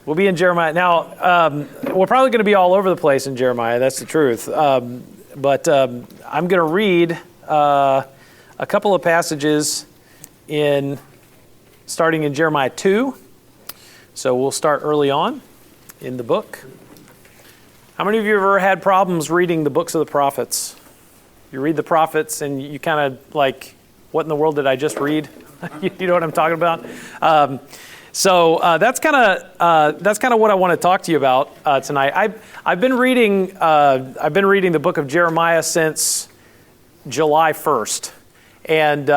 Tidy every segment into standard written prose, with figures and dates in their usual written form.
We'll be in Jeremiah. Now, we're probably going to be all over the place in Jeremiah. That's the truth. But I'm going to read a couple of passages starting in Jeremiah 2. So we'll start early on in the book. How many of you have ever had problems reading the books of the prophets? You read the prophets and you kind of like, what in the world did I just read? You know what I'm talking about? So that's kind of what I want to talk to you about tonight. I've been reading the book of Jeremiah since July 1st, and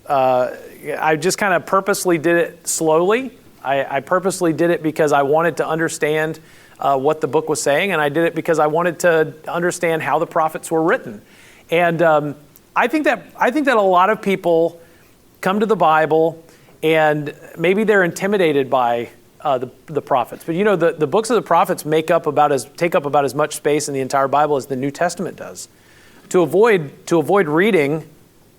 I just kind of purposely did it slowly. I purposely did it because I wanted to understand what the book was saying, and I did it because I wanted to understand how the prophets were written. And I think that a lot of people come to the Bible and maybe they're intimidated by the prophets. But you know, the books of the prophets take up about as much space in the entire Bible as the New Testament does. To avoid reading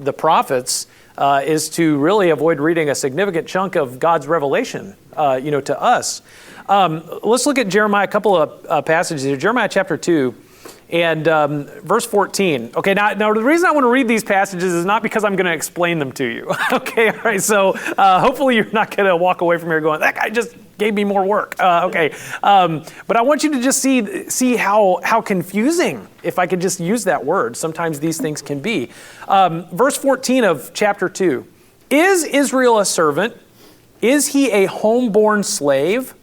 the prophets is to really avoid reading a significant chunk of God's revelation, to us. Let's look at Jeremiah, a couple of passages here. Jeremiah chapter 2 and verse 14. Okay, now the reason I want to read these passages is not because I'm going to explain them to you. Okay, all right, so hopefully you're not going to walk away from here going, that guy just gave me more work. Okay, but I want you to just see how confusing, if I could just use that word, sometimes these things can be. Verse 14 of chapter 2. Is Israel a servant? Is he a homeborn slave?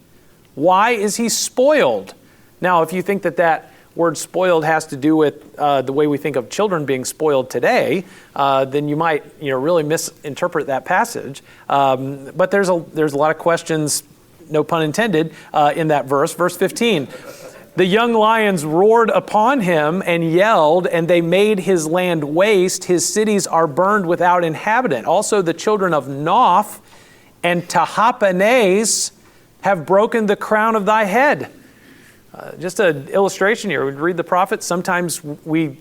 Why is he spoiled? Now, if you think that word spoiled has to do with the way we think of children being spoiled today, then you might really misinterpret that passage. But there's a lot of questions, no pun intended, in that verse. Verse 15, the young lions roared upon him and yelled, and they made his land waste. His cities are burned without inhabitant. Also the children of Noph and Tahpanhes have broken the crown of thy head. Just an illustration here. We read the prophets. Sometimes we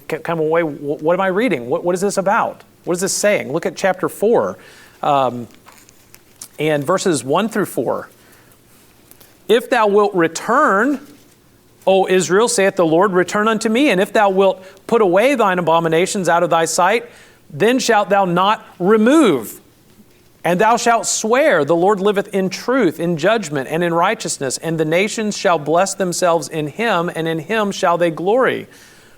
come away, what am I reading? What is this about? What is this saying? Look at chapter 4 and verses 1 through 4. If thou wilt return, O Israel, saith the Lord, return unto me. And if thou wilt put away thine abominations out of thy sight, then shalt thou not remove. And thou shalt swear, the Lord liveth in truth, in judgment, and in righteousness, and the nations shall bless themselves in him, and in him shall they glory.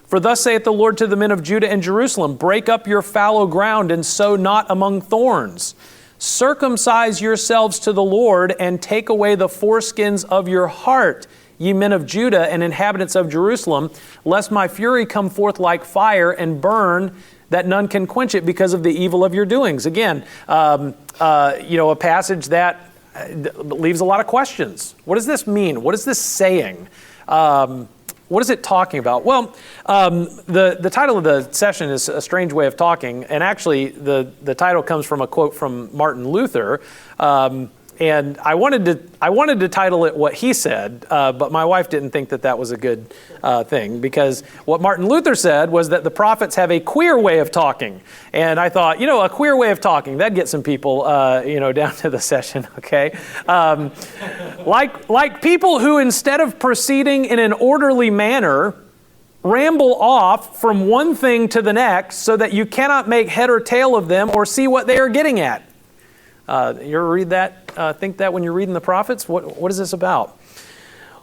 For thus saith the Lord to the men of Judah and Jerusalem, break up your fallow ground, and sow not among thorns. Circumcise yourselves to the Lord, and take away the foreskins of your heart, ye men of Judah and inhabitants of Jerusalem, lest my fury come forth like fire, and burn, that none can quench it because of the evil of your doings. Again, a passage that leaves a lot of questions. What does this mean? What is this saying? What is it talking about? Well, the title of the session is A Strange Way of Talking, and actually the title comes from a quote from Martin Luther. And I wanted to title it what he said, but my wife didn't think that was a good thing, because what Martin Luther said was that the prophets have a queer way of talking. And I thought, a queer way of talking, that'd get some people, down to the session, okay? Like people who, instead of proceeding in an orderly manner, ramble off from one thing to the next so that you cannot make head or tail of them or see what they are getting at. You ever read that? Think that when you're reading the prophets? What is this about?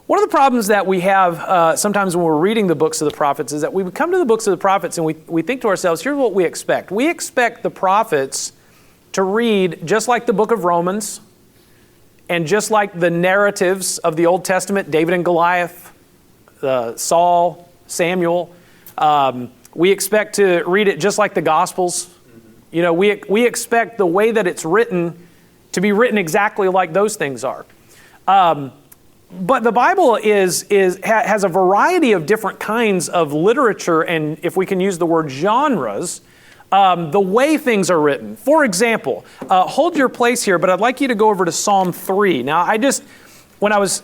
One of the problems that we have sometimes when we're reading the books of the prophets is that we come to the books of the prophets and we think to ourselves, here's what we expect. We expect the prophets to read just like the book of Romans and just like the narratives of the Old Testament, David and Goliath, Saul, Samuel. We expect to read it just like the Gospels. We expect the way that it's written to be written exactly like those things are. But the Bible has a variety of different kinds of literature, and if we can use the word genres, the way things are written. For example, hold your place here, but I'd like you to go over to Psalm 3. Now, when I was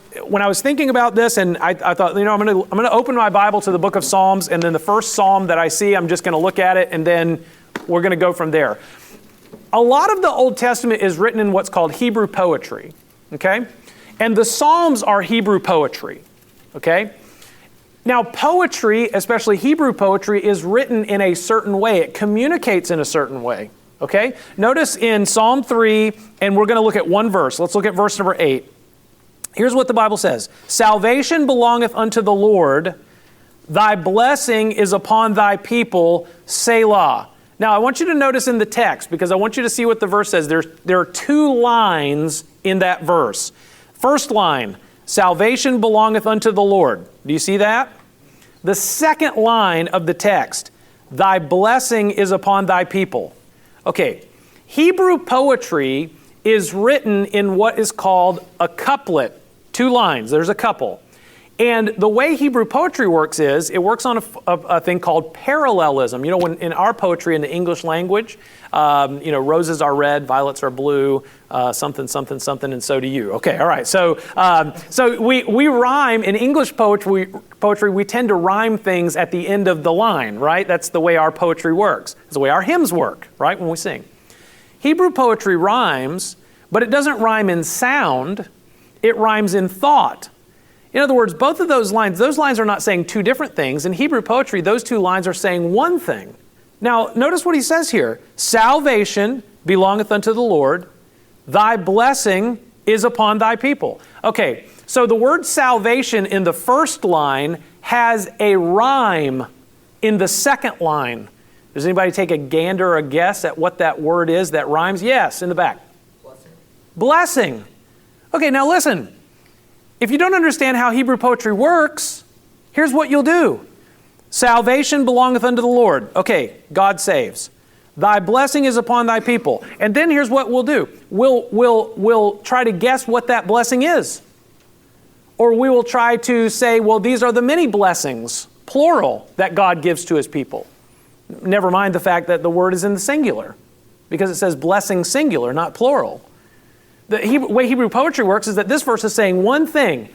thinking about this, and I thought, I'm going to open my Bible to the book of Psalms, and then the first psalm that I see, I'm just going to look at it, and then we're going to go from there. A lot of the Old Testament is written in what's called Hebrew poetry. Okay? And the Psalms are Hebrew poetry. Okay? Now, poetry, especially Hebrew poetry, is written in a certain way. It communicates in a certain way. Okay? Notice in Psalm 3, and we're going to look at one verse. Let's look at verse number 8. Here's what the Bible says. Salvation belongeth unto the Lord. Thy blessing is upon thy people, Selah. Now, I want you to notice in the text, because I want you to see what the verse says. There are two lines in that verse. First line, salvation belongeth unto the Lord. Do you see that? The second line of the text, thy blessing is upon thy people. Okay, Hebrew poetry is written in what is called a couplet. 2 lines, there's a couple. And the way Hebrew poetry works is, it works on a thing called parallelism. You know, when in our poetry in the English language, roses are red, violets are blue, something, something, something, and so do you. Okay, all right. So we rhyme in English poetry. We tend to rhyme things at the end of the line, right? That's the way our poetry works. It's the way our hymns work, right, when we sing. Hebrew poetry rhymes, but it doesn't rhyme in sound. It rhymes in thought. In other words, both of those lines are not saying two different things. In Hebrew poetry, those two lines are saying one thing. Now, notice what he says here. Salvation belongeth unto the Lord. Thy blessing is upon thy people. Okay, so the word salvation in the first line has a rhyme in the second line. Does anybody take a gander or a guess at what that word is that rhymes? Yes, in the back. Blessing. Blessing. Okay, now listen. If you don't understand how Hebrew poetry works, here's what you'll do. Salvation belongeth unto the Lord. Okay, God saves. Thy blessing is upon thy people. And then here's what we'll do. We'll try to guess what that blessing is. Or we will try to say, well, these are the many blessings, plural, that God gives to his people. Never mind the fact that the word is in the singular, because it says blessing singular, not plural. The way Hebrew poetry works is that this verse is saying one thing.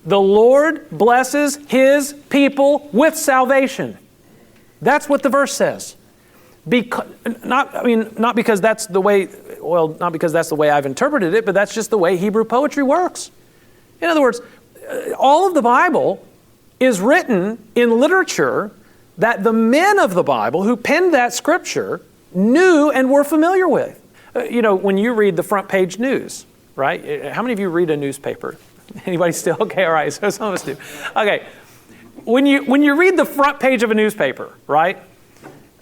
The Lord blesses his people with salvation. That's what the verse says. Not because that's the way I've interpreted it, but that's just the way Hebrew poetry works. In other words, all of the Bible is written in literature that the men of the Bible who penned that scripture knew and were familiar with. When you read the front page news, right? How many of you read a newspaper? Anybody still? Okay, all right, so some of us do. Okay, when you read the front page of a newspaper, right?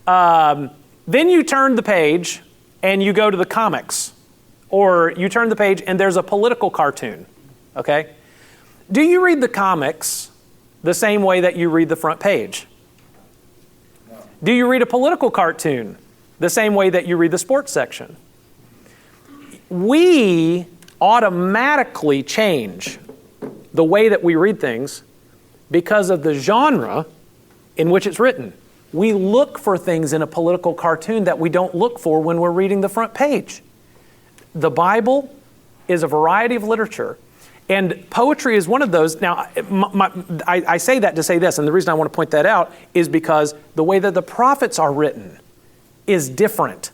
Then you turn the page and you go to the comics. Or you turn the page and there's a political cartoon, okay? Do you read the comics the same way that you read the front page? No. Do you read a political cartoon the same way that you read the sports section? We automatically change the way that we read things because of the genre in which it's written. We look for things in a political cartoon that we don't look for when we're reading the front page. The Bible is a variety of literature, and poetry is one of those. Now, I say that to say this, and the reason I want to point that out is because the way that the prophets are written is different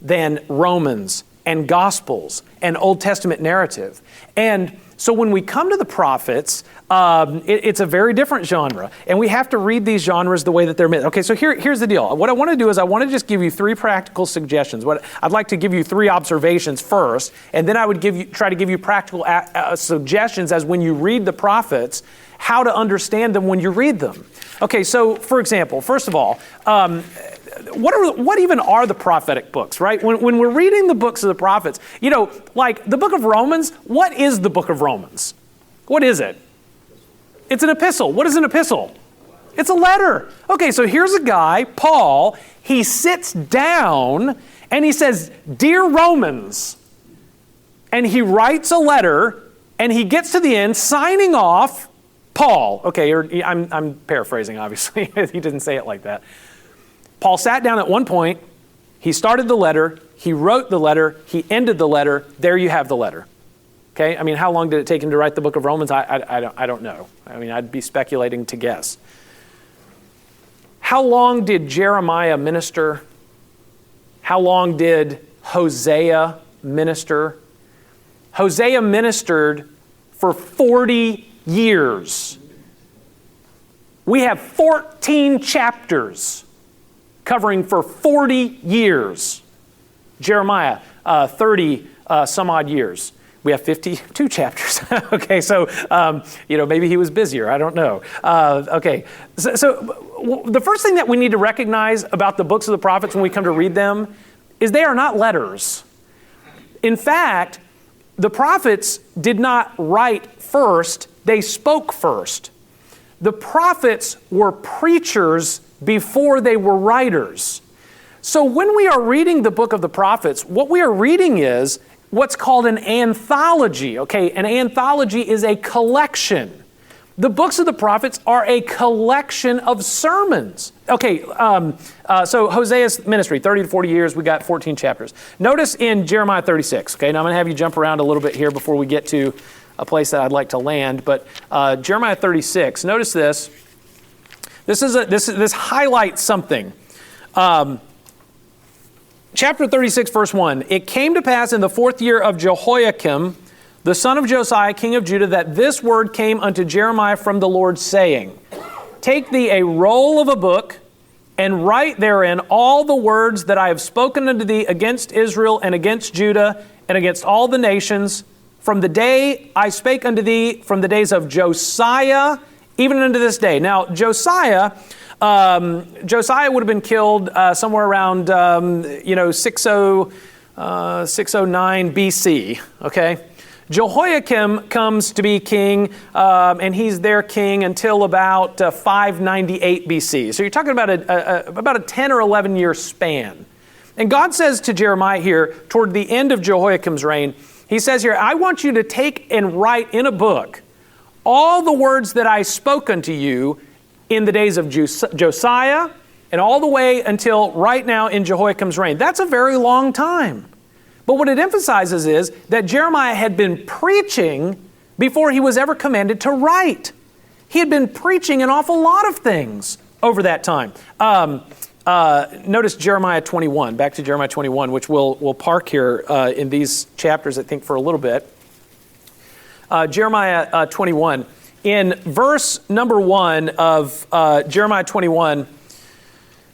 than Romans and Gospels and Old Testament narrative. And so when we come to the prophets, it's a very different genre. And we have to read these genres the way that they're meant. Okay, so here's the deal. What I want to do is I want to just give you 3 practical suggestions. I'd like to give you 3 observations first, and then I would try to give you practical suggestions as when you read the prophets, how to understand them when you read them. Okay, so for example, first of all, what even are the prophetic books, right? When we're reading the books of the prophets, like the book of Romans, what is the book of Romans? What is it? It's an epistle. What is an epistle? It's a letter. Okay, so here's a guy, Paul, he sits down and he says, "Dear Romans," and he writes a letter and he gets to the end signing off, Paul. Okay, I'm paraphrasing, obviously. He didn't say it like that. Paul sat down at one point, he started the letter, he wrote the letter, he ended the letter, there you have the letter. Okay, I mean, how long did it take him to write the book of Romans? I don't know. I mean, I'd be speculating to guess. How long did Jeremiah minister? How long did Hosea minister? Hosea ministered for 40 years. We have 14 chapters covering for 40 years. Jeremiah, 30 some odd years. We have 52 chapters. Okay, so, maybe he was busier. I don't know. Okay, so the first thing that we need to recognize about the books of the prophets when we come to read them is they are not letters. In fact, the prophets did not write first, they spoke first. The prophets were preachers before they were writers. So when we are reading the book of the prophets, what we are reading is what's called an anthology. Okay, an anthology is a collection. The books of the prophets are a collection of sermons. Okay, so Hosea's ministry, 30 to 40 years, we got 14 chapters. Notice in Jeremiah 36, okay, now I'm going to have you jump around a little bit here before we get to a place that I'd like to land, but Jeremiah 36, notice this. This highlights something. Chapter 36, verse 1, it came to pass in the 4th year of Jehoiakim, the son of Josiah, king of Judah, that this word came unto Jeremiah from the Lord, saying, take thee a roll of a book, and write therein all the words that I have spoken unto thee against Israel and against Judah and against all the nations, from the day I spake unto thee, from the days of Josiah, even unto this day. Now, Josiah would have been killed somewhere around 609 BC, okay? Jehoiakim comes to be king, and he's their king until about 598 BC. So you're talking about about a 10 or 11 year span. And God says to Jeremiah here, toward the end of Jehoiakim's reign, he says here, I want you to take and write in a book all the words that I spoke unto you in the days of Josiah and all the way until right now in Jehoiakim's reign. That's a very long time. But what it emphasizes is that Jeremiah had been preaching before he was ever commanded to write. He had been preaching an awful lot of things over that time. Notice Jeremiah 21, back to Jeremiah 21, which we'll park here in these chapters, I think, for a little bit. Jeremiah 21. In verse number 1 of Jeremiah 21,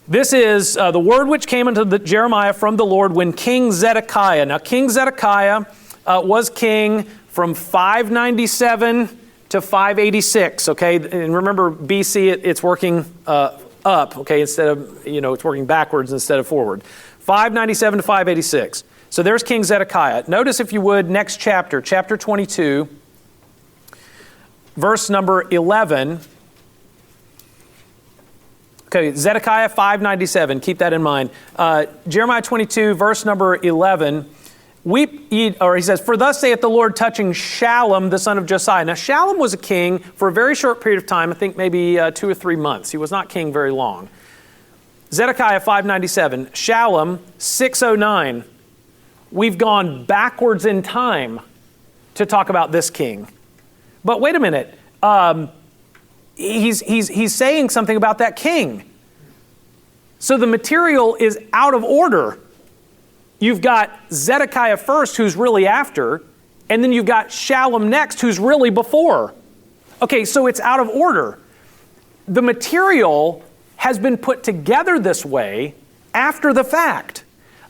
this is the word which came unto Jeremiah from the Lord when King Zedekiah. Now, King Zedekiah was king from 597 to 586, okay? And remember, BC, it's working up, okay? Instead of, it's working backwards instead of forward. 597 to 586. So there's King Zedekiah. Notice, if you would, next chapter, chapter 22, verse number 11. Okay, Zedekiah 597, keep that in mind. Jeremiah 22, verse number 11. He says, for thus saith the Lord touching Shallum, the son of Josiah. Now, Shallum was a king for a very short period of time, I think maybe 2 or 3 months. He was not king very long. Zedekiah 597, Shallum 609. We've gone backwards in time to talk about this king. But wait a minute. He's saying something about that king. So the material is out of order. You've got Zedekiah first, who's really after, and then you've got Shallum next, who's really before. Okay, so it's out of order. The material has been put together this way after the fact.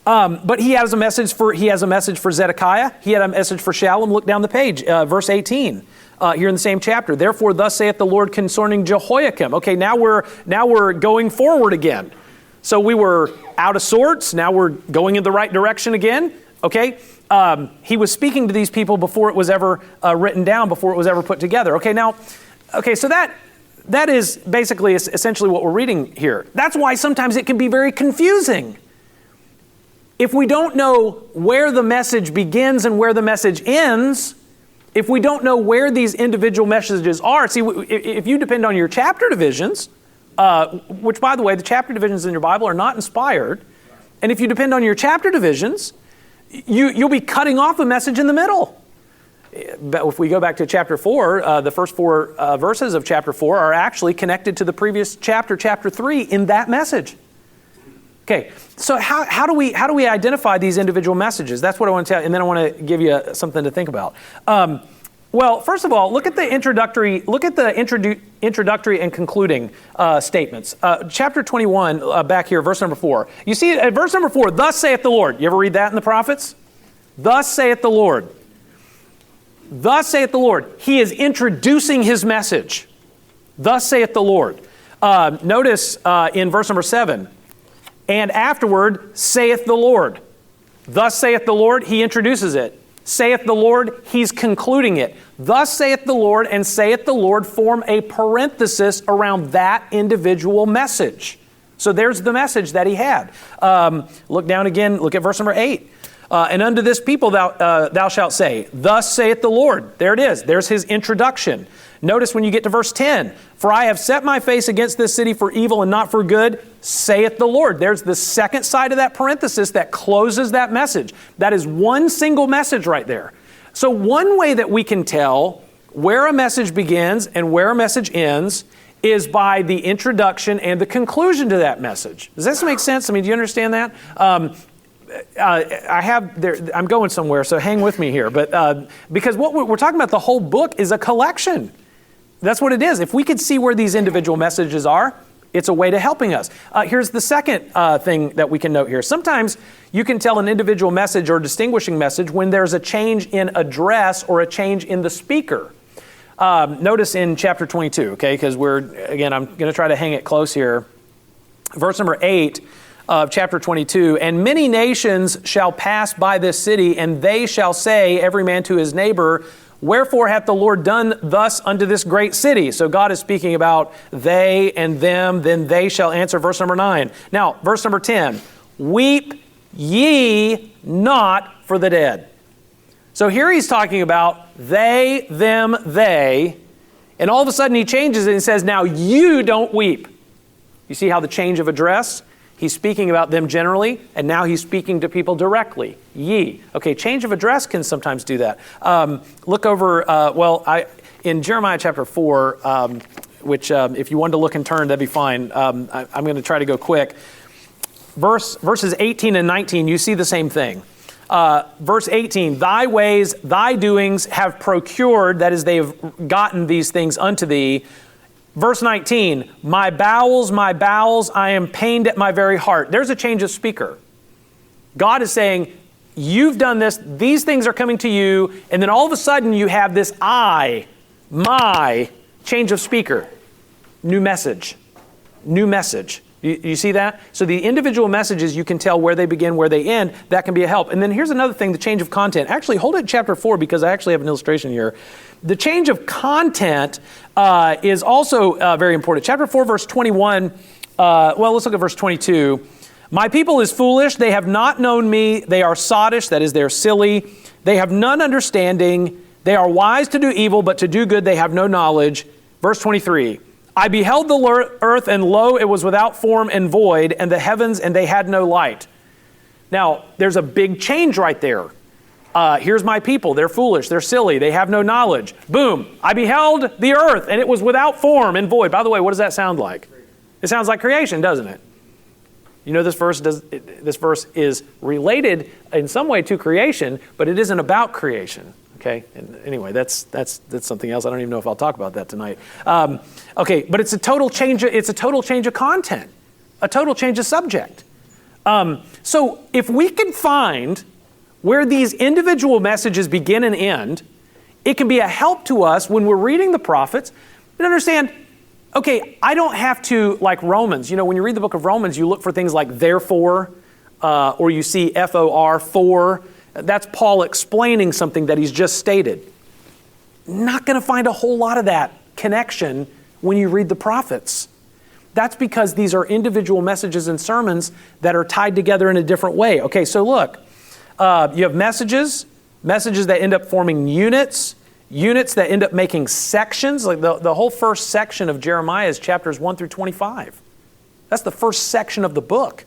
But he has a message for Zedekiah. He had a message for Shallum. Look down the page, verse 18. Here in the same chapter. Therefore, thus saith the Lord concerning Jehoiakim. Okay, now we're going forward again. So we were out of sorts. Now we're going in the right direction again. Okay, he was speaking to these people before it was ever written down, before it was ever put together. So that is basically essentially what we're reading here. That's why sometimes it can be very confusing. If we don't know where the message begins and where the message ends, if we don't know where these individual messages are, see, if you depend on your chapter divisions, which, by the way, the chapter divisions in your Bible are not inspired, and if you depend on your chapter divisions, you'll be cutting off a message in the middle. But if we go back to chapter 4, the first 4 verses of chapter 4 are actually connected to the previous chapter 3, in that message. Okay, so how do we identify these individual messages? That's what I want to tell you, and then I want to give you something to think about. Well, first of all, look at the introductory and concluding statements. Chapter 21, back here, verse number 4. You see at verse number 4, thus saith the Lord. You ever read that in the prophets? Thus saith the Lord. Thus saith the Lord. He is introducing his message. Thus saith the Lord. Notice in verse number 7, and afterward saith the Lord. Thus saith the Lord, he introduces it. Saith the Lord, he's concluding it. Thus saith the Lord and saith the Lord form a parenthesis around that individual message. So there's the message that he had. Look down again, look at verse number 8. And unto this people thou shalt say, thus saith the Lord. There it is. There's his introduction. Notice when you get to verse 10, for I have set my face against this city for evil and not for good, saith the Lord. There's the second side of that parenthesis that closes that message. That is one single message right there. So one way that we can tell where a message begins and where a message ends is by the introduction and the conclusion to that message. Does this make sense? I mean, do you understand that? I'm going somewhere, so hang with me here. But because what we're talking about, the whole book is a collection. That's what it is. If we could see where these individual messages are, it's a way to helping us. Here's the second thing that we can note here. Sometimes you can tell an individual message or distinguishing message when there's a change in address or a change in the speaker. Notice in chapter 22, okay, because I'm going to try to hang it close here. Verse number 8 of chapter 22, and many nations shall pass by this city, and they shall say, every man to his neighbor, wherefore hath the Lord done thus unto this great city? So God is speaking about they and them, then they shall answer. Verse number 9. Now, verse number 10, weep ye not for the dead. So here he's talking about they, them, they, and all of a sudden he changes it and says, now you don't weep. You see how the change of address? He's speaking about them generally, and now he's speaking to people directly. Ye. Okay, change of address can sometimes do that. Look over, in Jeremiah chapter 4, which if you wanted to look and turn, that'd be fine. I'm going to try to go quick. Verses 18 and 19, you see the same thing. Verse 18, thy ways, thy doings have procured, that is, they have gotten these things unto thee. Verse 19, my bowels, I am pained at my very heart. There's a change of speaker. God is saying, you've done this, these things are coming to you, and then all of a sudden you have this my, change of speaker. New message. You see that? So the individual messages, you can tell where they begin, where they end. That can be a help. And then here's another thing, the change of content. Actually, hold it in chapter 4 because I actually have an illustration here. The change of content is also very important. Chapter 4, verse 21, let's look at verse 22. My people is foolish, they have not known me, they are sottish, that is, they're silly. They have none understanding, they are wise to do evil, but to do good they have no knowledge. Verse 23, I beheld the earth, and lo, it was without form and void, and the heavens, and they had no light. Now, there's a big change right there. Here's my people. They're foolish. They're silly. They have no knowledge. Boom. I beheld the earth, and it was without form and void. By the way, what does that sound like? It sounds like creation, doesn't it? You know, this verse is related in some way to creation, but it isn't about creation. Okay. And anyway, that's something else. I don't even know if I'll talk about that tonight. Okay, but it's a total change. It's a total change of content, a total change of subject. So if we can find where these individual messages begin and end, it can be a help to us when we're reading the prophets and understand, okay, I don't have to, like Romans, when you read the book of Romans, you look for things like therefore, or you see FOR, for. That's Paul explaining something that he's just stated. Not going to find a whole lot of that connection when you read the prophets. That's because these are individual messages and sermons that are tied together in a different way. Okay, so look. You have messages that end up forming units that end up making sections. Like the whole first section of Jeremiah is chapters 1 through 25. That's the first section of the book.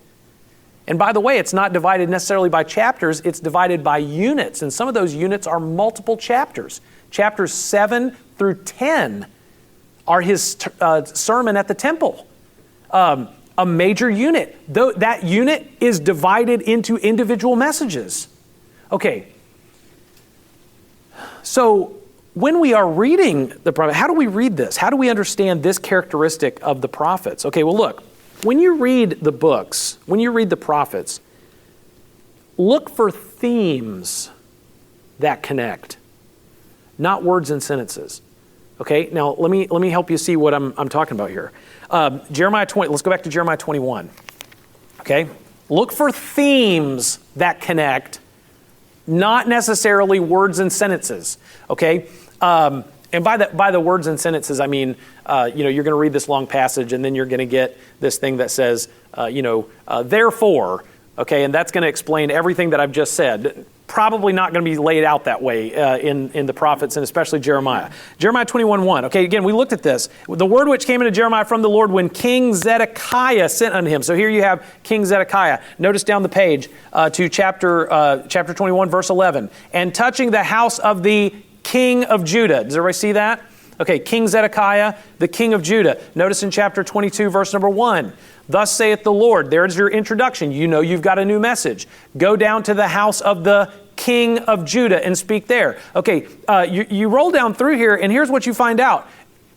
And by the way, it's not divided necessarily by chapters, it's divided by units. And some of those units are multiple chapters. Chapters 7 through 10 are his sermon at the temple. a major unit. Though that unit is divided into individual messages. Okay. So when we are reading the prophet, how do we read this? How do we understand this characteristic of the prophets? Okay, well look, when you read the books, when you read the prophets, look for themes that connect, not words and sentences. Okay, now let me help you see what I'm talking about here. Jeremiah 20, let's go back to Jeremiah 21. Okay, look for themes that connect, not necessarily words and sentences. Okay, and by the words and sentences, I mean you're going to read this long passage, and then you're going to get this thing that says, therefore. Okay, and that's going to explain everything that I've just said. Probably not going to be laid out that way in the prophets, and especially Jeremiah. Jeremiah 21:1. Okay, again, we looked at this. The word which came into Jeremiah from the Lord when King Zedekiah sent unto him. So here you have King Zedekiah. Notice down the page to chapter 21, verse 11. And touching the house of the king of Judah. Does everybody see that? Okay, King Zedekiah, the king of Judah. Notice in chapter 22, verse number 1. Thus saith the Lord. There's your introduction. You know you've got a new message. Go down to the house of the king of Judah and speak there. Okay, you roll down through here, and here's what you find out.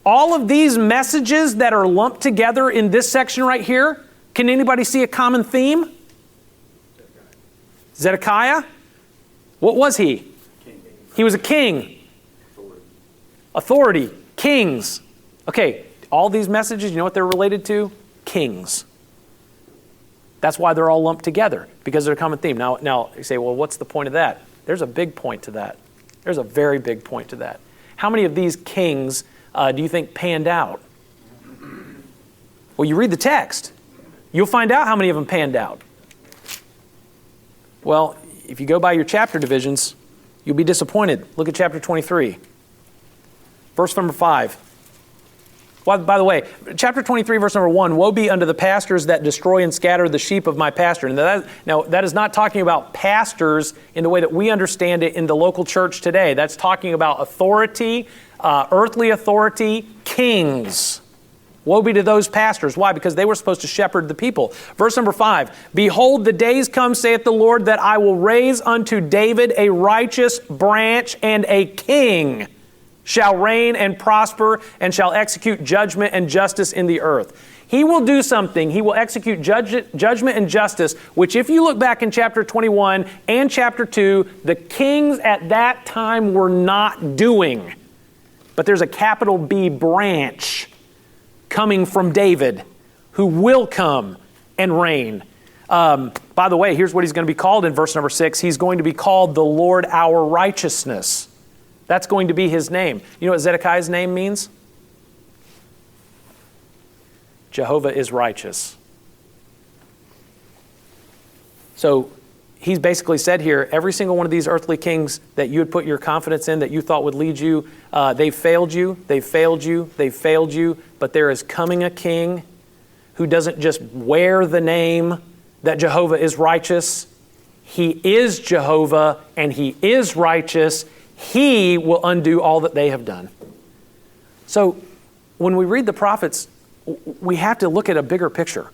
All of these messages that are lumped together in this section right here, can anybody see a common theme? Zedekiah? What was he? He was a king. Authority. Kings. Okay, all these messages, you know what they're related to? Kings. That's why they're all lumped together, because they're a common theme. Now you say, well, what's the point of that? There's a big point to that. There's a very big point to that. How many of these kings do you think panned out? Well, you read the text. You'll find out how many of them panned out. Well, if you go by your chapter divisions, you'll be disappointed. Look at chapter 23. Verse number 5. Well, by the way, chapter 23, verse number 1, woe be unto the pastors that destroy and scatter the sheep of my pasture. And that is not talking about pastors in the way that we understand it in the local church today. That's talking about authority, earthly authority, kings. Woe be to those pastors. Why? Because they were supposed to shepherd the people. Verse number 5, behold, the days come, saith the Lord, that I will raise unto David a righteous branch, and a king shall reign and prosper, and shall execute judgment and justice in the earth. He will do something. He will execute judgment and justice, which if you look back in chapter 21 and chapter 2, the kings at that time were not doing. But there's a capital B branch coming from David who will come and reign. By the way, here's what he's going to be called in verse number 6. He's going to be called the Lord our righteousness. That's going to be his name. You know what Zedekiah's name means? Jehovah is righteous. So he's basically said here, every single one of these earthly kings that you had put your confidence in, that you thought would lead you, they failed you, they failed you, they failed you. But there is coming a king who doesn't just wear the name that Jehovah is righteous. He is Jehovah, and he is righteous. He will undo all that they have done. So when we read the prophets, we have to look at a bigger picture.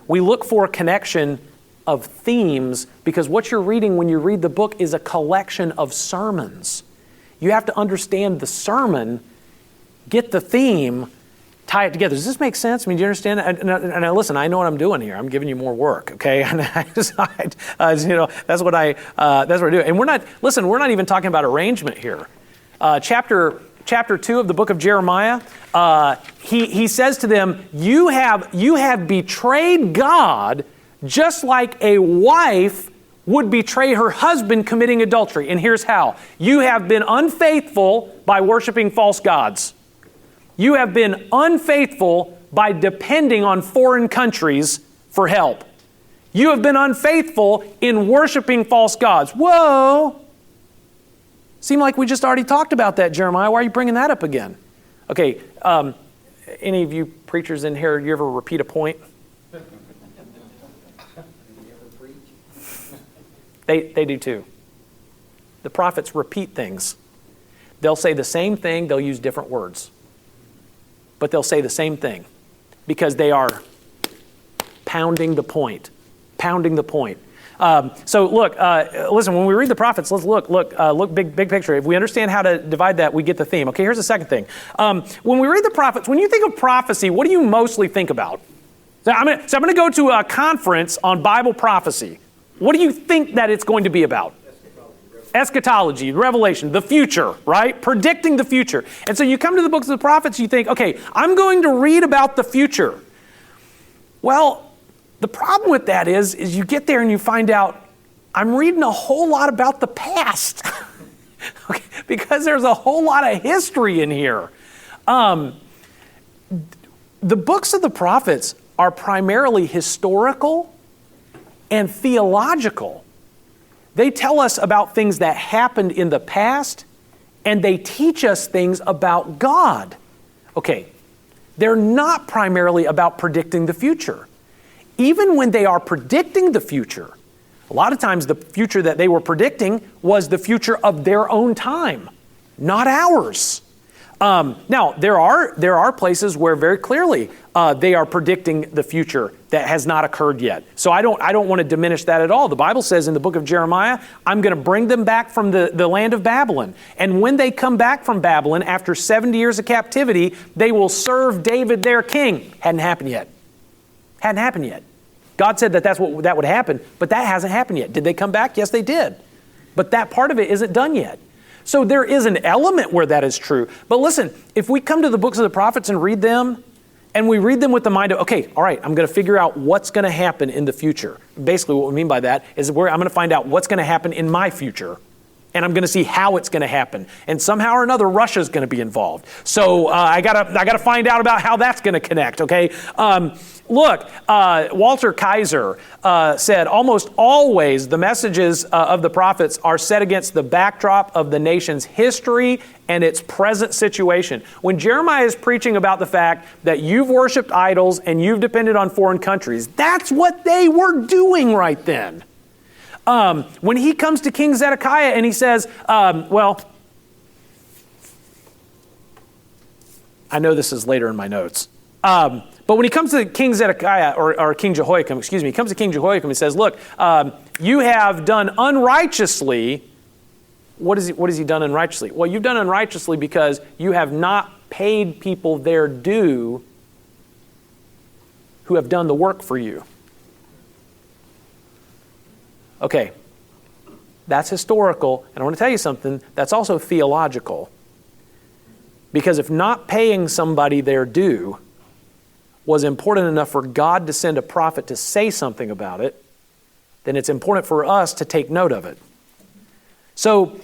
We look for a connection of themes, because what you're reading when you read the book is a collection of sermons. You have to understand the sermon, get the theme, tie it together. Does this make sense? I mean, do you understand? And listen, I know what I'm doing here. I'm giving you more work, okay? And that's what I do. And we're not even talking about arrangement here. Chapter 2 of the book of Jeremiah, he says to them, you have betrayed God just like a wife would betray her husband committing adultery. And here's how. You have been unfaithful by worshiping false gods. You have been unfaithful by depending on foreign countries for help. You have been unfaithful in worshiping false gods. Whoa! Seemed like we just already talked about that, Jeremiah. Why are you bringing that up again? Okay, any of you preachers in here, you ever repeat a point? They do too. The prophets repeat things. They'll say the same thing, they'll use different words. But they'll say the same thing because they are pounding the point. Pounding the point. So look, listen, when we read the prophets, let's look big picture. If we understand how to divide that, we get the theme. Okay, here's the second thing. When we read the prophets, when you think of prophecy, what do you mostly think about? So I'm going to go to a conference on Bible prophecy. What do you think that it's going to be about? Eschatology, revelation, the future, right? Predicting the future. And so you come to the books of the prophets, you think, okay, I'm going to read about the future. Well, the problem with that is you get there and you find out, I'm reading a whole lot about the past. Okay, because there's a whole lot of history in here. The books of the prophets are primarily historical and theological. They tell us about things that happened in the past, and they teach us things about God. Okay, they're not primarily about predicting the future. Even when they are predicting the future, a lot of times the future that they were predicting was the future of their own time, not ours. Now, there are places where very clearly they are predicting the future that has not occurred yet. So I don't want to diminish that at all. The Bible says in the book of Jeremiah, I'm going to bring them back from the land of Babylon. And when they come back from Babylon after 70 years of captivity, they will serve David their king. Hadn't happened yet. Hadn't happened yet. God said that that would happen, but that hasn't happened yet. Did they come back? Yes, they did. But that part of it isn't done yet. So there is an element where that is true. But listen, if we come to the books of the prophets and read them, and we read them with the mind of, okay, all right, I'm going to figure out what's going to happen in the future. Basically what we mean by that is I'm going to find out what's going to happen in my future. And I'm going to see how it's going to happen. And somehow or another, Russia's going to be involved. So I gotta find out about how that's going to connect, okay? Look, Walter Kaiser said, almost always the messages of the prophets are set against the backdrop of the nation's history and its present situation. When Jeremiah is preaching about the fact that you've worshiped idols and you've depended on foreign countries, that's what they were doing right then. When he comes to King Zedekiah and he says, well, I know this is later in my notes, but when he comes to King Zedekiah, or King Jehoiakim, he comes to King Jehoiakim and says, look, you have done unrighteously. What has he done unrighteously? Well, you've done unrighteously because you have not paid people their due who have done the work for you. Okay, that's historical, and I want to tell you something, that's also theological. Because if not paying somebody their due was important enough for God to send a prophet to say something about it, then it's important for us to take note of it. So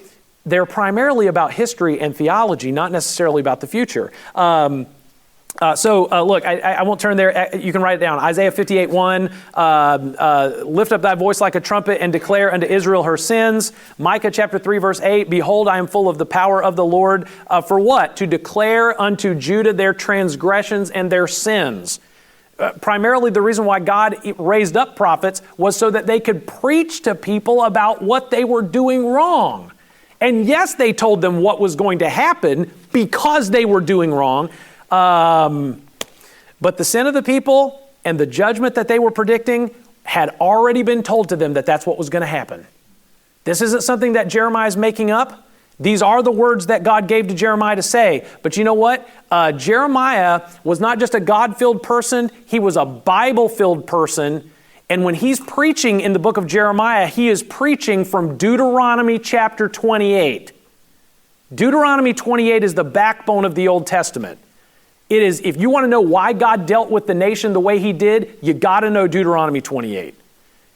they're primarily about history and theology, not necessarily about the future. Look, I won't turn there. You can write it down. Isaiah 58:1, lift up thy voice like a trumpet and declare unto Israel her sins. Micah chapter 3, verse 8, behold, I am full of the power of the Lord. For what? To declare unto Judah their transgressions and their sins. Primarily the reason why God raised up prophets was so that they could preach to people about what they were doing wrong. And yes, they told them what was going to happen because they were doing wrong. But the sin of the people and the judgment that they were predicting had already been told to them that that's what was going to happen. This isn't something that Jeremiah is making up. These are the words that God gave to Jeremiah to say. But you know what? Jeremiah was not just a God-filled person. He was a Bible-filled person. And when he's preaching in the book of Jeremiah, he is preaching from Deuteronomy chapter 28. Deuteronomy 28 is the backbone of the Old Testament. It is, if you want to know why God dealt with the nation the way he did, you got to know Deuteronomy 28.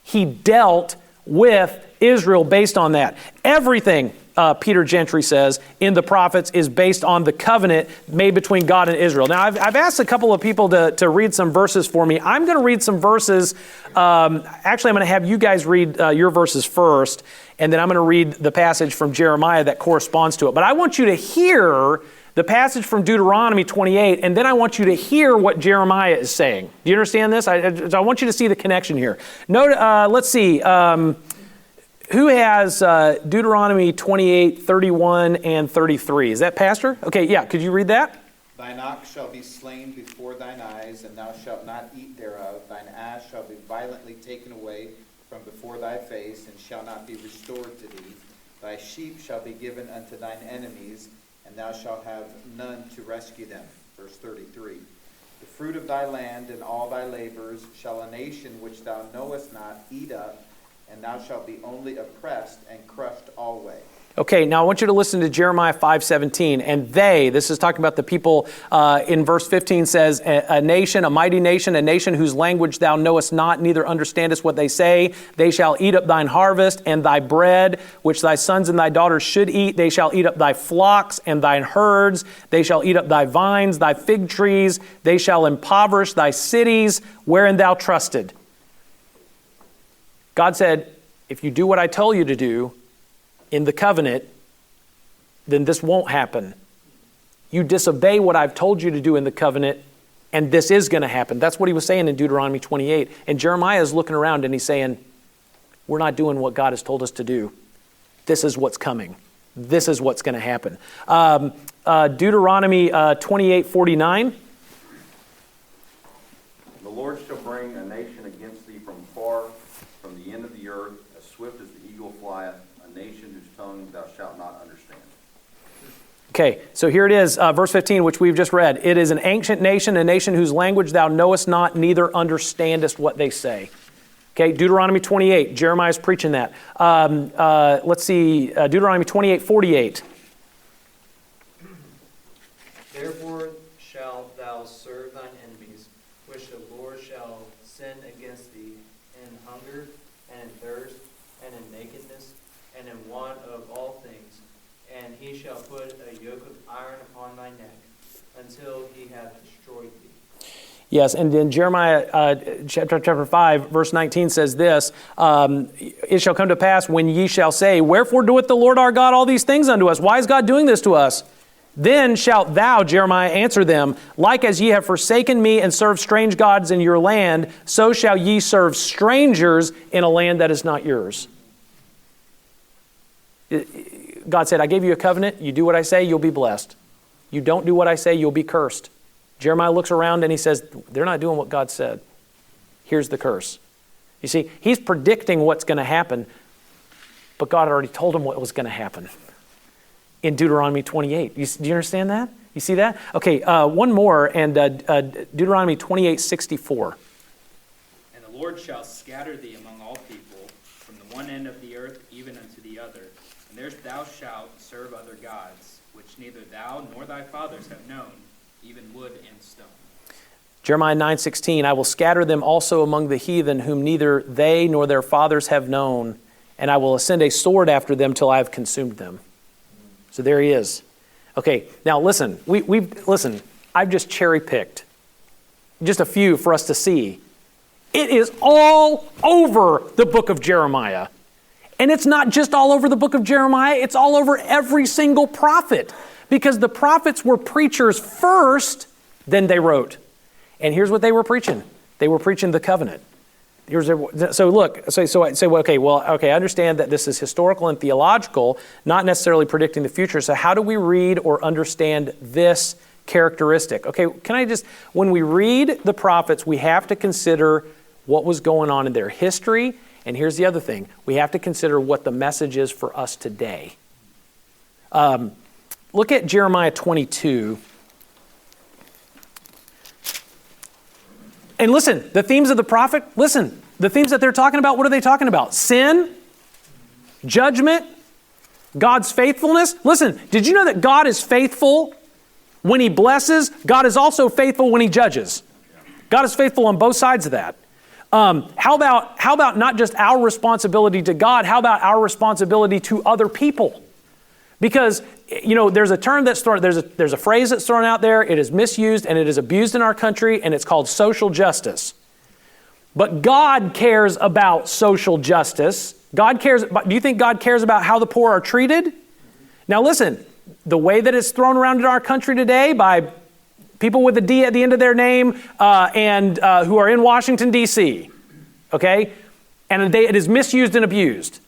He dealt with Israel based on that. Everything, Peter Gentry says, in the prophets is based on the covenant made between God and Israel. Now, I've asked a couple of people to read some verses for me. I'm going to read some verses. Actually, I'm going to have you guys read your verses first, and then I'm going to read the passage from Jeremiah that corresponds to it. But I want you to hear the passage from Deuteronomy 28, and then I want you to hear what Jeremiah is saying. Do you understand this? I want you to see the connection here. Note, let's see. Who has Deuteronomy 28, 31, and 33? Is that Pastor? Okay, yeah. Could you read that? Thine ox shall be slain before thine eyes, and thou shalt not eat thereof. Thine ass shall be violently taken away from before thy face, and shall not be restored to thee. Thy sheep shall be given unto thine enemies, and thou shalt have none to rescue them. Verse 33. The fruit of thy land and all thy labors shall a nation which thou knowest not eat up, and thou shalt be only oppressed and crushed alway. Okay, now I want you to listen to Jeremiah 5:17. And they, this is talking about the people in verse 15 says, a nation, a mighty nation, a nation whose language thou knowest not, neither understandest what they say. They shall eat up thine harvest and thy bread, which thy sons and thy daughters should eat. They shall eat up thy flocks and thine herds. They shall eat up thy vines, thy fig trees. They shall impoverish thy cities wherein thou trusted. God said, if you do what I tell you to do, in the covenant, then this won't happen. You disobey what I've told you to do in the covenant, and this is going to happen. That's what he was saying in Deuteronomy 28. And Jeremiah is looking around and he's saying, we're not doing what God has told us to do. This is what's coming. This is what's going to happen. Deuteronomy 28:49. The Lord shall bring a nation against thee from far, from the end of the earth, as swift as the eagle flieth, a nation whose tongue thou shalt not understand. Okay, so here it is, verse 15, which we've just read. It is an ancient nation, a nation whose language thou knowest not, neither understandest what they say. Okay, Deuteronomy 28, Jeremiah's preaching that. Let's see, Deuteronomy 28:48. Therefore shalt thou serve thine enemies, which the Lord shall send against thee in hunger, and in thirst, and in nakedness, and in want of all things. And he shall put a yoke of iron upon thy neck, until he have destroyed thee. Yes, and then Jeremiah chapter 5, verse 19 says this, it shall come to pass when ye shall say, wherefore doeth the Lord our God all these things unto us? Why is God doing this to us? Then shalt thou, Jeremiah, answer them, like as ye have forsaken me and served strange gods in your land, so shall ye serve strangers in a land that is not yours. God said, I gave you a covenant. You do what I say, you'll be blessed. You don't do what I say, you'll be cursed. Jeremiah looks around and he says, they're not doing what God said. Here's the curse. You see, he's predicting what's going to happen, but God already told him what was going to happen in Deuteronomy 28. Do you understand that? You see that? Okay, one more, and Deuteronomy 28:64. And the Lord shall scatter thee among all people, from the one end of the earth even unto the other. And there thou shalt serve other gods, which neither thou nor thy fathers have known, even wood and stone. Jeremiah 9:16, I will scatter them also among the heathen, whom neither they nor their fathers have known, and I will send a sword after them till I have consumed them. So there he is. Okay, now listen, listen, I've just cherry-picked just a few for us to see. It is all over the book of Jeremiah. And it's not just all over the book of Jeremiah, it's all over every single prophet. Because the prophets were preachers first, then they wrote. And here's what they were preaching. They were preaching the covenant. So look, so I say, I understand that this is historical and theological, not necessarily predicting the future. So how do we read or understand this characteristic? Okay, when we read the prophets, we have to consider what was going on in their history. And here's the other thing. We have to consider what the message is for us today. Look at Jeremiah 22. And listen, the themes of the prophet, the themes that they're talking about, what are they talking about? Sin, judgment, God's faithfulness. Listen, did you know that God is faithful when he blesses? God is also faithful when he judges. God is faithful on both sides of that. How about not just our responsibility to God, how about our responsibility to other people? Because, there's a term that's thrown, there's a phrase that's thrown out there, it is misused and it is abused in our country, and it's called social justice. But God cares about social justice. Do you think God cares about how the poor are treated? Now listen, the way that it's thrown around in our country today by people with a D at the end of their name and who are in Washington, D.C., okay? And it is misused and abused.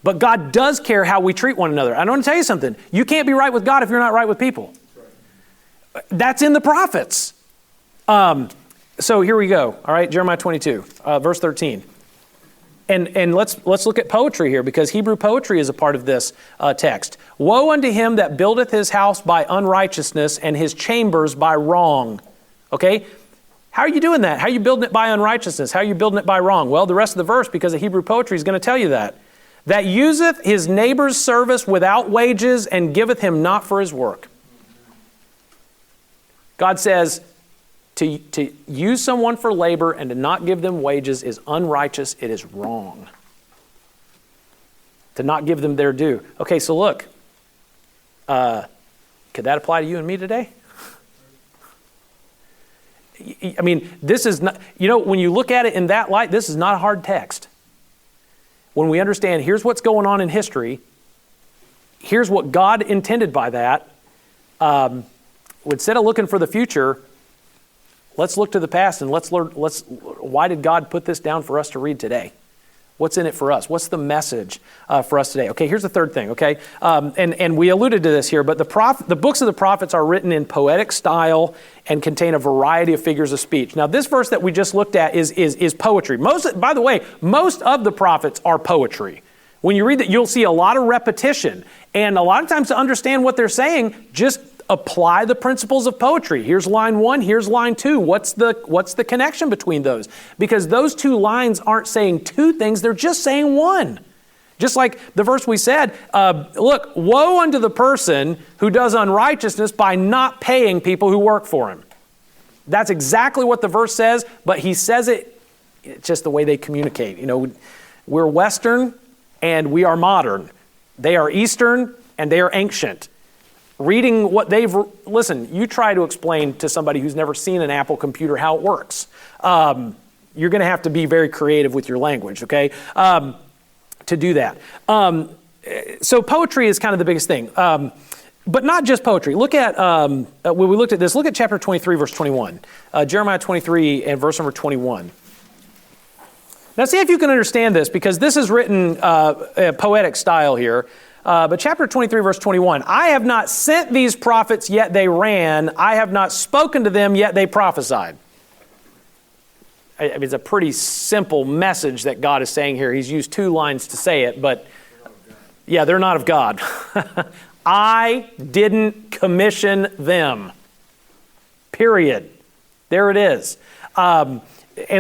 But God does care how we treat one another. I want to tell you something. You can't be right with God if you're not right with people. That's in the prophets. So here we go. All right, Jeremiah 22, verse 13. And let's look at poetry here, because Hebrew poetry is a part of this text. Woe unto him that buildeth his house by unrighteousness and his chambers by wrong. Okay? How are you doing that? How are you building it by unrighteousness? How are you building it by wrong? Well, the rest of the verse, because of Hebrew poetry, is going to tell you that. That useth his neighbor's service without wages and giveth him not for his work. God says to use someone for labor and to not give them wages is unrighteous. It is wrong. To not give them their due. Okay, so look. Could that apply to you and me today? I mean, this is not, when you look at it in that light, this is not a hard text. When we understand, here's what's going on in history, here's what God intended by that, instead of looking for the future, let's look to the past and let's learn, why did God put this down for us to read today? What's in it for us? What's the message for us today? Okay, here's the third thing, okay? And we alluded to this here, but the books of the prophets are written in poetic style and contain a variety of figures of speech. Now, this verse that we just looked at is poetry. By the way, most of the prophets are poetry. When you read that, you'll see a lot of repetition. And a lot of times to understand what they're saying, just apply the principles of poetry. Here's line 1, here's line 2. What's the connection between those? Because those two lines aren't saying two things, they're just saying one. Just like the verse we said, look, woe unto the person who does unrighteousness by not paying people who work for him. That's exactly what the verse says, but he says it, it's just the way they communicate. We're Western and we are modern. They are Eastern and they are ancient. Reading what listen, you try to explain to somebody who's never seen an Apple computer how it works. You're going to have to be very creative with your language, okay, to do that. So poetry is kind of the biggest thing. But not just poetry. Look at, when we looked at this, look at chapter 23, verse 21. Jeremiah 23 and verse number 21. Now see if you can understand this, because this is written poetic style here. But chapter 23, verse 21, I have not sent these prophets, yet they ran. I have not spoken to them, yet they prophesied. I mean, it's a pretty simple message that God is saying here. He's used two lines to say it, but yeah, they're not of God. I didn't commission them. Period. There it is. And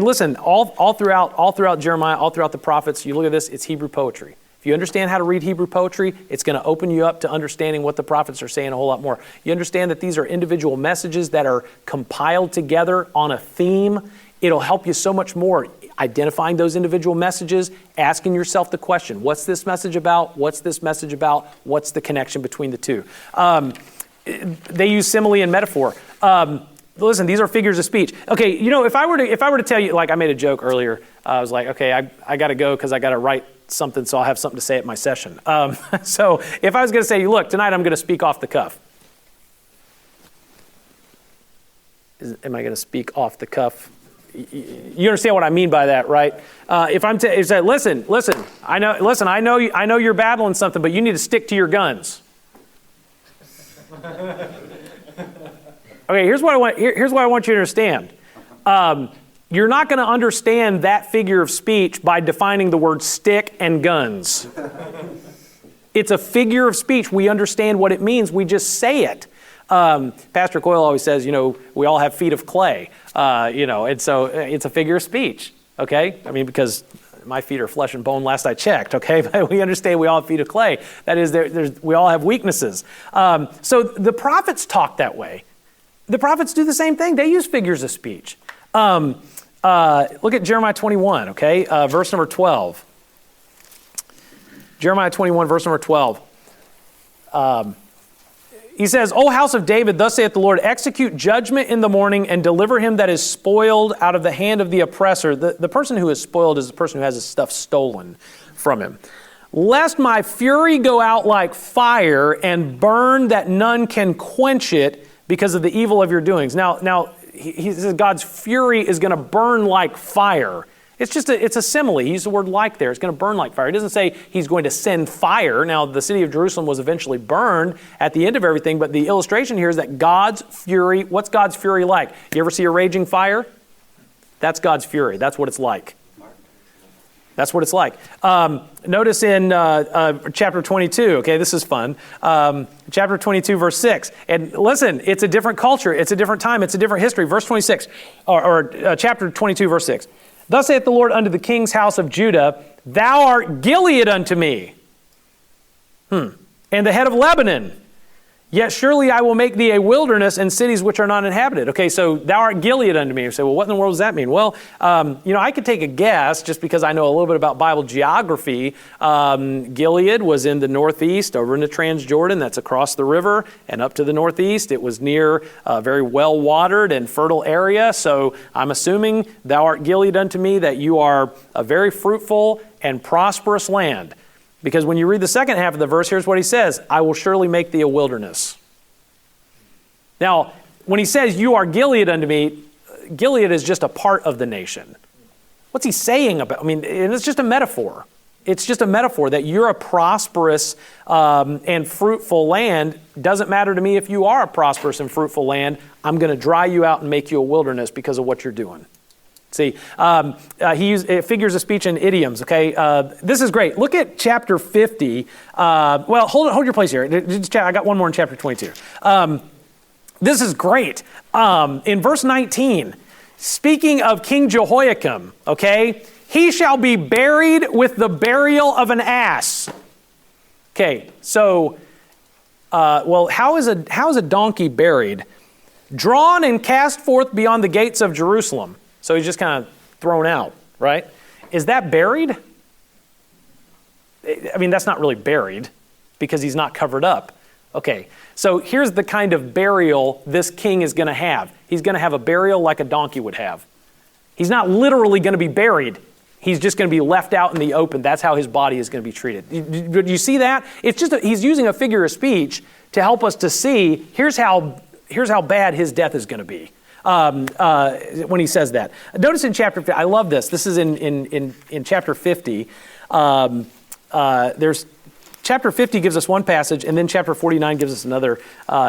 listen, all throughout Jeremiah, all throughout the prophets, you look at this, it's Hebrew poetry. If you understand how to read Hebrew poetry, it's going to open you up to understanding what the prophets are saying a whole lot more. You understand that these are individual messages that are compiled together on a theme. It'll help you so much more identifying those individual messages, asking yourself the question, what's this message about? What's this message about? What's the connection between the two? They use simile and metaphor. Listen, these are figures of speech. Okay, if I were to tell you, like I made a joke earlier, I was like, okay, I got to go because I got to write something, so I'll have something to say at my session. So if I was going to say, look, tonight I'm going to speak off the cuff. Am I going to speak off the cuff? You understand what I mean by that, right? If I'm say, listen, I know you're battling something, but you need to stick to your guns. Okay, here's what I want you to understand. You're not going to understand that figure of speech by defining the word stick and guns. It's a figure of speech. We understand what it means. We just say it. Pastor Coyle always says, we all have feet of clay, and so it's a figure of speech, okay? I mean, because my feet are flesh and bone last I checked, okay? But we understand we all have feet of clay. That is, we all have weaknesses. So the prophets talk that way. The prophets do the same thing. They use figures of speech. Look at Jeremiah 21, okay? Verse number 12. Jeremiah 21, verse number 12. He says, O house of David, thus saith the Lord, execute judgment in the morning and deliver him that is spoiled out of the hand of the oppressor. The person who is spoiled is the person who has his stuff stolen from him. Lest my fury go out like fire and burn that none can quench it because of the evil of your doings. Now he says God's fury is going to burn like fire. It's a simile. He used the word like there. It's going to burn like fire. He doesn't say he's going to send fire. Now, the city of Jerusalem was eventually burned at the end of everything, but the illustration here is that God's fury, what's God's fury like? You ever see a raging fire? That's God's fury. That's what it's like. That's what it's like. Notice in chapter 22, okay, this is fun. Chapter 22, verse 6. And listen, it's a different culture. It's a different time. It's a different history. Verse 26, or chapter 22, verse 6. Thus saith the Lord unto the king's house of Judah, thou art Gilead unto me, and the head of Lebanon. Yet surely I will make thee a wilderness and cities which are not inhabited. Okay, so thou art Gilead unto me. You say, well, what in the world does that mean? Well, I could take a guess just because I know a little bit about Bible geography. Gilead was in the northeast over into Transjordan. That's across the river and up to the northeast. It was near a very well-watered and fertile area. So I'm assuming thou art Gilead unto me, that you are a very fruitful and prosperous land. Because when you read the second half of the verse, here's what he says, I will surely make thee a wilderness. Now, when he says, you are Gilead unto me, Gilead is just a part of the nation. What's he saying about, and it's just a metaphor. It's just a metaphor that you're a prosperous and fruitful land. Doesn't matter to me if you are a prosperous and fruitful land. I'm going to dry you out and make you a wilderness because of what you're doing. See, he used figures of speech and idioms, okay? This is great. Look at chapter 50. Hold your place here. I got one more in chapter 22. This is great. In verse 19, speaking of King Jehoiakim, okay? He shall be buried with the burial of an ass. Okay, so, how is a donkey buried? Drawn and cast forth beyond the gates of Jerusalem. So he's just kind of thrown out, right? Is that buried? That's not really buried because he's not covered up. Okay, so here's the kind of burial this king is going to have. He's going to have a burial like a donkey would have. He's not literally going to be buried. He's just going to be left out in the open. That's how his body is going to be treated. Do you see that? It's just he's using a figure of speech to help us to see here's how bad his death is going to be. When he says that. Notice in chapter 50, I love this. This is in chapter 50. There's chapter 50 gives us one passage, and then chapter 49 gives us another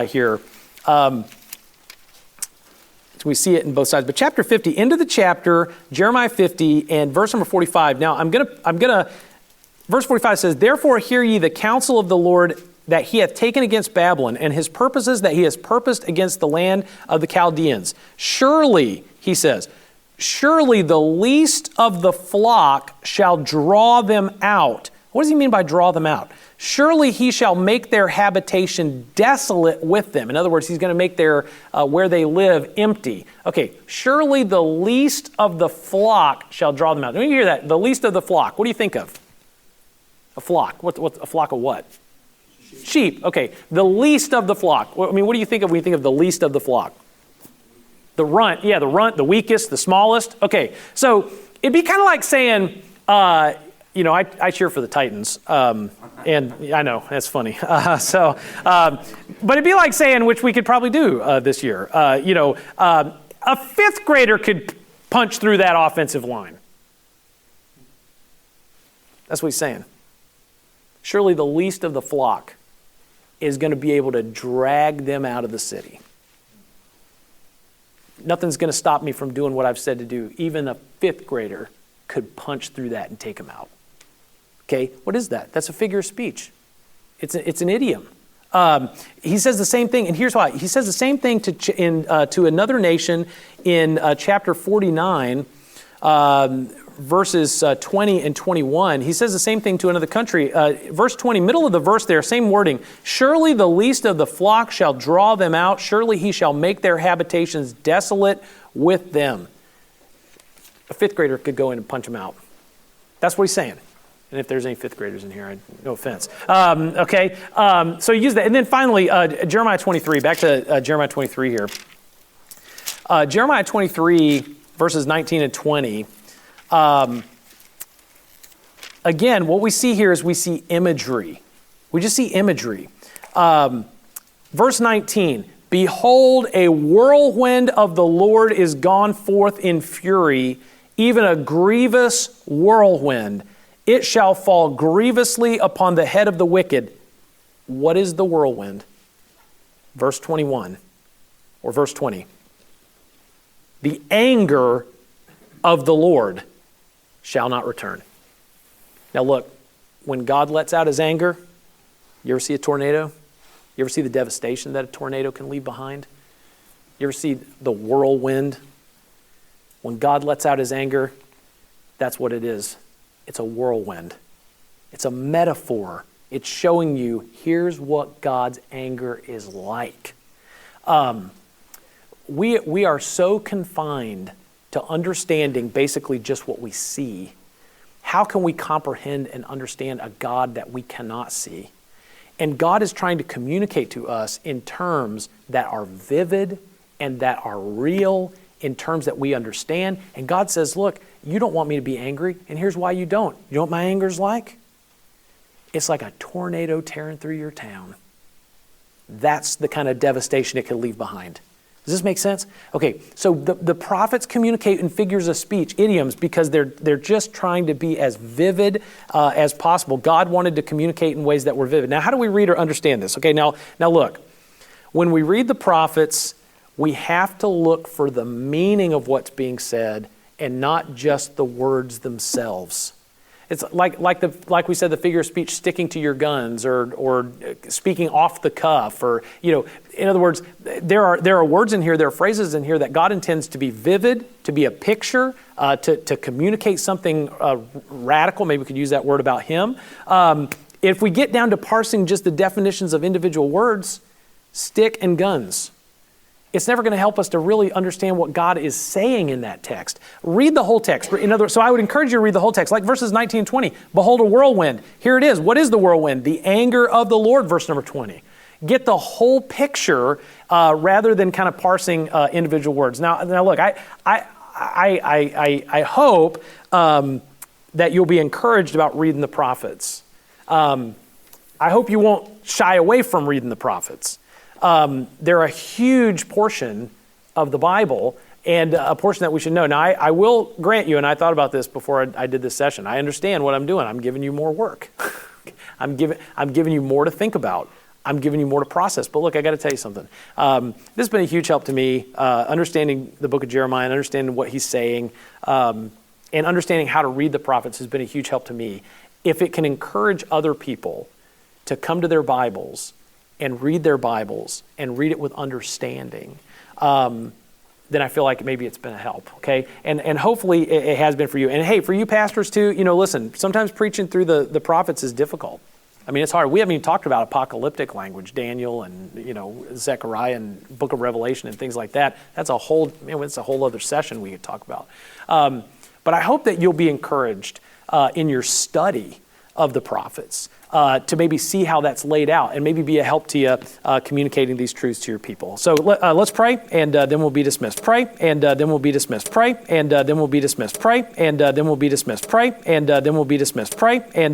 here. So we see it in both sides. But chapter 50, end of the chapter, Jeremiah 50, and verse number 45. Now I'm gonna. Verse 45 says, "Therefore hear ye the counsel of the Lord, that he hath taken against Babylon, and his purposes that he has purposed against the land of the Chaldeans. Surely," he says, "surely the least of the flock shall draw them out." What does he mean by draw them out? "Surely he shall make their habitation desolate with them." In other words, he's going to make their where they live empty. Okay, "surely the least of the flock shall draw them out." When you hear that, the least of the flock, what do you think of? A flock. What a flock of what? Sheep. Okay, the least of the flock. What do you think of when you think of the least of the flock? The runt. Yeah, the runt, the weakest, the smallest. Okay, so it'd be kind of like saying, I cheer for the Titans, and I know that's funny. But it'd be like saying, which we could probably do this year. A fifth grader could punch through that offensive line. That's what he's saying. Surely the least of the flock is going to be able to drag them out of the city. Nothing's going to stop me from doing what I've said to do. Even a fifth grader could punch through that and take them out. Okay, what is that? That's a figure of speech. It's an idiom. He says the same thing, and here's why. He says the same thing to another nation in chapter 49, verses 20 and 21. He says the same thing to another country. Verse 20, middle of the verse there, same wording. "Surely the least of the flock shall draw them out. Surely he shall make their habitations desolate with them." A fifth grader could go in and punch them out. That's what he's saying. And if there's any fifth graders in here, no offense. So use that. And then finally, Jeremiah 23. Back to Jeremiah 23 here. Jeremiah 23, verses 19 and 20. Again, what we see here is we see imagery. We just see imagery. Verse 19, "Behold, a whirlwind of the Lord is gone forth in fury, even a grievous whirlwind. It shall fall grievously upon the head of the wicked. What is the whirlwind? Verse 21 or verse 20. The anger of the Lord shall not return. Now look, when God lets out his anger, you ever see a tornado? You ever see the devastation that a tornado can leave behind? You ever see the whirlwind? When God lets out his anger, that's what it is. It's a whirlwind. It's a metaphor. It's showing you, here's what God's anger is like. We are so confined to understanding basically just what we see. How can we comprehend and understand a God that we cannot see? And God is trying to communicate to us in terms that are vivid and that are real, in terms that we understand. And God says, look, you don't want me to be angry, and here's why you don't. You know what my anger's like? It's like a tornado tearing through your town. That's the kind of devastation it could leave behind. Does this make sense? Okay, so the prophets communicate in figures of speech, idioms, because they're just trying to be as vivid as possible. God wanted to communicate in ways that were vivid. Now, how do we read or understand this? Okay, now look, when we read the prophets, we have to look for the meaning of what's being said and not just the words themselves. It's like we said, the figure of speech, sticking to your guns or speaking off the cuff, or, in other words, there are words in here, there are phrases in here that God intends to be vivid, to be a picture, to communicate something radical. Maybe we could use that word about him. If we get down to parsing just the definitions of individual words, stick and guns, it's never going to help us to really understand what God is saying in that text. Read the whole text. In other words, so I would encourage you to read the whole text, like verses 19 and 20. Behold, a whirlwind. Here it is. What is the whirlwind? The anger of the Lord, verse number 20. Get the whole picture rather than kind of parsing individual words. Now look, I hope that you'll be encouraged about reading the prophets. I hope you won't shy away from reading the prophets. They're a huge portion of the Bible, and a portion that we should know. Now, I will grant you, and I thought about this before I did this session, I understand what I'm doing. I'm giving you more work. I'm giving you more to think about. I'm giving you more to process. But look, I got to tell you something. This has been a huge help to me, understanding the book of Jeremiah, and understanding what he's saying, and understanding how to read the prophets has been a huge help to me. If it can encourage other people to come to their Bibles and read their Bibles and read it with understanding, then I feel like maybe it's been a help, okay? And hopefully it has been for you. And hey, for you pastors too, listen, sometimes preaching through the prophets is difficult. I mean, it's hard. We haven't even talked about apocalyptic language, Daniel and, Zechariah and Book of Revelation and things like that. It's a whole other session we could talk about. But I hope that you'll be encouraged in your study of the prophets, to maybe see how that's laid out and maybe be a help to you communicating these truths to your people. So let's pray, and then we'll be dismissed. Pray, and then we'll be dismissed. Pray, and then we'll be dismissed. Pray, and then we'll be dismissed. Pray, and then we'll be dismissed. Pray, and